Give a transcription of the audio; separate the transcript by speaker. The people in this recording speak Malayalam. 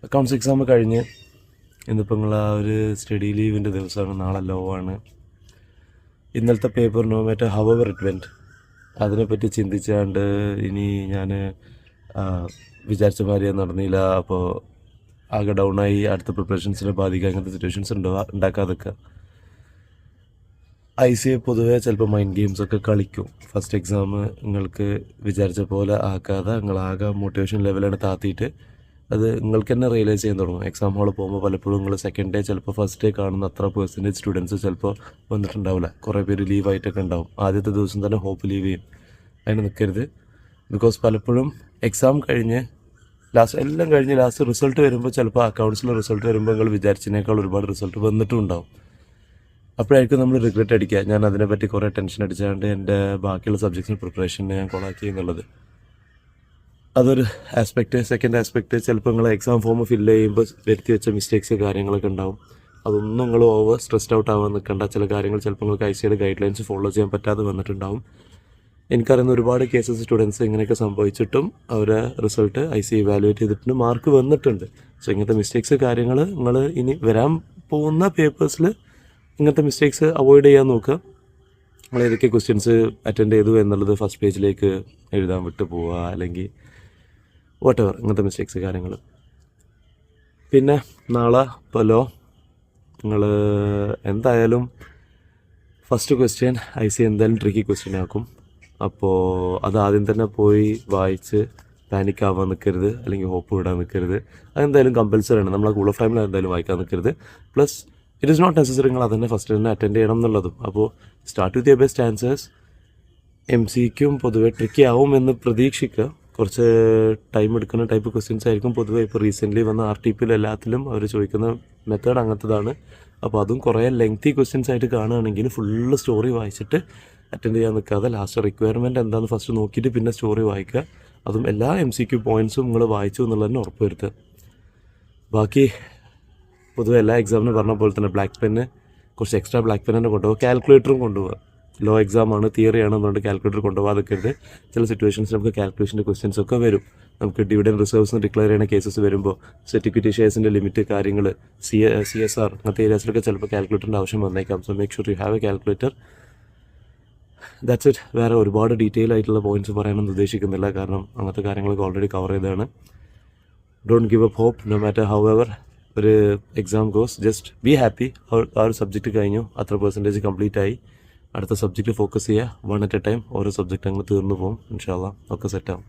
Speaker 1: അക്കൗണ്ട്സ് എക്സാം കഴിഞ്ഞ് ഇന്നിപ്പോൾ നിങ്ങൾ ആ ഒരു സ്റ്റഡി ലീവിൻ്റെ ദിവസമാണ്, നാളെ ലോ ആണ്. ഇന്നലത്തെ paper no matter how it went അതിനെപ്പറ്റി ചിന്തിച്ചാണ്ട് ഇനി ഞാൻ വിചാരിച്ച മാതിരി നടന്നില്ല, അപ്പോൾ ആകെ ഡൗണായി അടുത്ത പ്രിപ്പറേഷൻസിനെ ബാധിക്കുക, അങ്ങനത്തെ സിറ്റുവേഷൻസ് ഉണ്ടാക്കാതൊക്കെ. ICA പൊതുവേ ചിലപ്പോൾ മൈൻഡ് ഗെയിംസൊക്കെ കളിക്കും. ഫസ്റ്റ് എക്സാം നിങ്ങൾക്ക് വിചാരിച്ച പോലെ ആക്കാതെ നിങ്ങളാകെ മോട്ടിവേഷൻ ലെവലാണ് താത്തിയിട്ട് അത് നിങ്ങൾക്ക് തന്നെ റിയലൈസ് ചെയ്യാൻ തുടങ്ങും. എക്സാം ഹാളിൽ പോകുമ്പോൾ പലപ്പോഴും നിങ്ങൾ സെക്കൻഡ് ഡേ ചിലപ്പോൾ ഫസ്റ്റ് ഡേ കാണുന്ന അത്ര പെർസെൻറ്റേജ് സ്റ്റുഡൻസ് ചിലപ്പോൾ വന്നിട്ടുണ്ടാവില്ല. കുറേ പേര് ലീവായിട്ടൊക്കെ ഉണ്ടാവും. ആദ്യത്തെ ദിവസം തന്നെ ഹോപ്പ് ലീവ് ചെയ്യും. അതിന് നിൽക്കരുത്. ബിക്കോസ് പലപ്പോഴും എക്സാം കഴിഞ്ഞ് എല്ലാം കഴിഞ്ഞ് ലാസ്റ്റ് റിസൾട്ട് വരുമ്പോൾ ചിലപ്പോൾ അക്കൗണ്ട്സിലെ റിസൾട്ട് വരുമ്പോൾ നിങ്ങൾ വിചാരിച്ചതിനേക്കാൾ ഒരുപാട് റിസൾട്ട് വന്നിട്ടും ഉണ്ടാവും. അപ്പോഴായിരിക്കും നമ്മൾ റിഗ്രറ്റ് അടിക്കുക, ഞാൻ അതിനെപ്പറ്റി കുറേ ടെൻഷൻ അടിച്ചാണ്ട് എൻ്റെ ബാക്കിയുള്ള സബ്ജക്ട്സിന് പ്രിപ്പറേഷനെ ഞാൻ കൊളാക്കി എന്നുള്ളത്. അതൊരു ആസ്പെക്റ്റ്. സെക്കൻഡ് ആസ്പെക്റ്റ്, ചിലപ്പോൾ നിങ്ങൾ എക്സാം ഫോം ഫില്ല് ചെയ്യുമ്പോൾ വരുത്തി വെച്ച മിസ്റ്റേക്സ് കാര്യങ്ങളൊക്കെ ഉണ്ടാവും. അതൊന്നും നിങ്ങൾ ഓവർ സ്ട്രെസ്ഡ് ഔട്ട് ആവാൻ നിൽക്കേണ്ട. ചില കാര്യങ്ങൾ ചിലപ്പോൾ നിങ്ങൾക്ക് ICAയുടെ ഗൈഡ് ലൈൻസ് ഫോളോ ചെയ്യാൻ പറ്റാതെ വന്നിട്ടുണ്ടാവും. എനിക്കറിയുന്ന ഒരുപാട് കേസസ് സ്റ്റുഡൻസ് ഇങ്ങനെയൊക്കെ സംഭവിച്ചിട്ടും അവരെ റിസൾട്ട് ICA ഇവാലുവേറ്റ് ചെയ്തിട്ടുണ്ട്, മാർക്ക് വന്നിട്ടുണ്ട്. സോ ഇങ്ങനത്തെ മിസ്റ്റേക്സ് കാര്യങ്ങൾ നിങ്ങൾ ഇനി വരാൻ പോകുന്ന പേപ്പേഴ്സിൽ ഇങ്ങനത്തെ മിസ്റ്റേക്സ് അവോയ്ഡ് ചെയ്യാൻ നോക്കുക. നമ്മൾ ഏതൊക്കെ ക്വസ്റ്റ്യൻസ് അറ്റൻഡ് ചെയ്തു എന്നുള്ളത് ഫസ്റ്റ് പേജിലേക്ക് എഴുതാൻ വിട്ടു പോവുക, അല്ലെങ്കിൽ വാട്ടെവർ ഇങ്ങനത്തെ മിസ്റ്റേക്സ് കാര്യങ്ങൾ. പിന്നെ നാളെ ഇപ്പോൾ നിങ്ങൾ എന്തായാലും ഫസ്റ്റ് ക്വസ്റ്റ്യൻ ICA എന്തായാലും ട്രിക്കി ക്വസ്റ്റ്യൻ ആക്കും. അപ്പോൾ അത് ആദ്യം തന്നെ പോയി വായിച്ച് പാനിക് ആവാൻ നിൽക്കരുത്, അല്ലെങ്കിൽ ഹോപ്പ് വിടാൻ നിൽക്കരുത്. അതെന്തായാലും കമ്പൽസറിയാണ്. നമ്മളെ കൂൾ ഓഫ് ടൈമിൽ എന്തായാലും വായിക്കാൻ നിൽക്കരുത്. Plus it is not necessary നിങ്ങൾ അതന്നെ ഫസ്റ്റ് തന്നെ അറ്റൻഡ് ചെയ്യണം എന്നുള്ളതും. അപ്പോൾ start with your best answers. MCക്കും പൊതുവെ ട്രിക്കി ആവും എന്ന് പ്രതീക്ഷിക്കുക. കുറച്ച് ടൈം എടുക്കുന്ന ടൈപ്പ് ക്വസ്റ്റ്യൻസ് ആയിരിക്കും പൊതുവെ. ഇപ്പോൾ റീസെൻ്റ്ലി വന്ന RTPയിൽ എല്ലാത്തിലും അവർ ചോദിക്കുന്ന മെത്തേഡ് അങ്ങനത്തതാണ്. അപ്പോൾ അതും കുറേ ലെങ്തി ക്വസ്റ്റ്യൻസ് ആയിട്ട് കാണുകയാണെങ്കിൽ ഫുള്ള് സ്റ്റോറി വായിച്ചിട്ട് അറ്റൻഡ് ചെയ്യാൻ നിൽക്കാതെ ലാസ്റ്റ് റിക്വയർമെൻറ്റ് എന്താണെന്ന് ഫസ്റ്റ് നോക്കിയിട്ട് പിന്നെ സ്റ്റോറി വായിക്കുക. അതും എല്ലാ MCQ പോയിൻറ്റ്സും നിങ്ങൾ വായിച്ചു എന്നുള്ളത് തന്നെ ഉറപ്പ് വരുത്തുക. ബാക്കി പൊതുവെ എല്ലാ എക്സാമിനും പറഞ്ഞ പോലെ തന്നെ ബ്ലാക്ക് പെന്ന് കുറച്ച് എക്സ്ട്രാ ബ്ലാക്ക് പെൻ തന്നെ കൊണ്ടുപോകുക. കാൽക്കുലേറ്ററും കൊണ്ടുപോകുക. ലോ എക്സാമാണ്, തിയറിയാണ് എന്നുകൊണ്ട് കാൽക്കുലേറ്റർ കൊണ്ടുപോകാതിരിക്കരുത്. ചില സിറ്റുവേഷൻസ് നമുക്ക് കാൽക്കുലേഷൻ്റെ ക്വസ്റ്റ്യൻസ് ഒക്കെ വരും. നമുക്ക് ഡിവിഡൻ റിസർവ്സ് ഡിക്ലെയർ ചെയ്യുന്ന കേസസ് വരുമ്പോൾ സെക്യൂരിറ്റി ഷെയർസിൻ്റെ ലിമിറ്റ് കാര്യങ്ങൾ, CSR അങ്ങനത്തെ ഏരിയാസിലൊക്കെ ചിലപ്പോൾ കാൽക്കുലേറ്ററിൻ്റെ ആവശ്യം വന്നേക്കാം. So make sure you have A calculator. That's it. വേറെ ഒരുപാട് ഡീറ്റെയിൽ ആയിട്ടുള്ള പോയിൻറ്റ്സ് പറയാനൊന്നും ഉദ്ദേശിക്കുന്നില്ല, കാരണം അങ്ങനത്തെ കാര്യങ്ങളൊക്കെ ഓൾറെഡി കവർ ചെയ്തതാണ്. Don't give up hope no matter how ever ഒരു exam goes. Just be happy. ആ ഒരു സബ്ജക്റ്റ് കഴിഞ്ഞു, അത്ര പെർസെൻറ്റേജ് കംപ്ലീറ്റ് ആയി. അടുത്ത സബ്ജക്റ്റ് ഫോക്കസ് ചെയ്യുക. 1 at a time. ഓരോ സബ്ജക്റ്റ് അങ്ങ് തീർന്നു പോകും. ഇൻഷാ അല്ലാഹ് ഒക്കെ സെറ്റാവും.